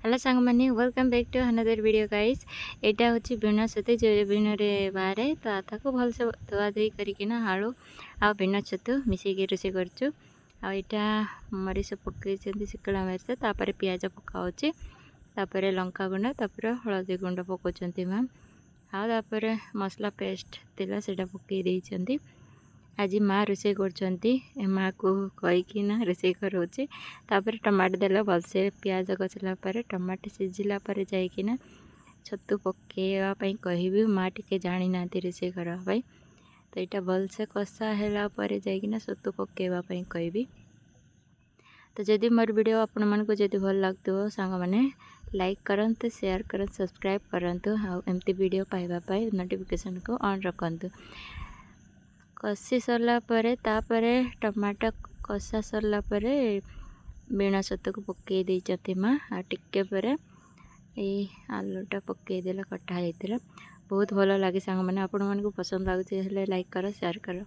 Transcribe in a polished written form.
Hello सांग मैंने welcome back to another video guys. एटा हूँ भिन्न छतु जो भिन्न बाहर तो ताको भलसे धुआ धुई करना आलू आ भिन्न छतु मिसेक रोषे करचु। आईटा मरीच पकई शिकला मरीच तापर पियाज पकाऊँचे तापर लंका गुंड तापर हलदी गुंड पकाउंट मैम आपर मसला पेस्ट थिला सेटा पकई देइचंती। आज माँ रोषे कर माँ को कहीकिना रोषे करोचे तापर टमाटो देला भलसे पियाज कचला टमाटो सीझिला जाइकिना छतु पकेवाई कहबी माँ टिके जानी ना रोषे करवाई तो यहाँ भलसे कषा है जाइकिना छतु पकेवाई कहबी। तो जदि मोर वीडियो आपण मानक जदि भल लगुव सांग मैंने लाइक करंतु शेयर करंतु सब्सक्राइब करंतु एमती वीडियो पाइबापी नोटिफिकेशन को ऑन रखंतु। कषि सरला तापरे टमाटो कषा सरला बीणा छतु को पकई देती माँ आ टिके पर आलूटा पकई देला कटा होता बहुत भल लगे सांग मैंने आपण मानक पसंद लगुच लाइक कर शेयर कर।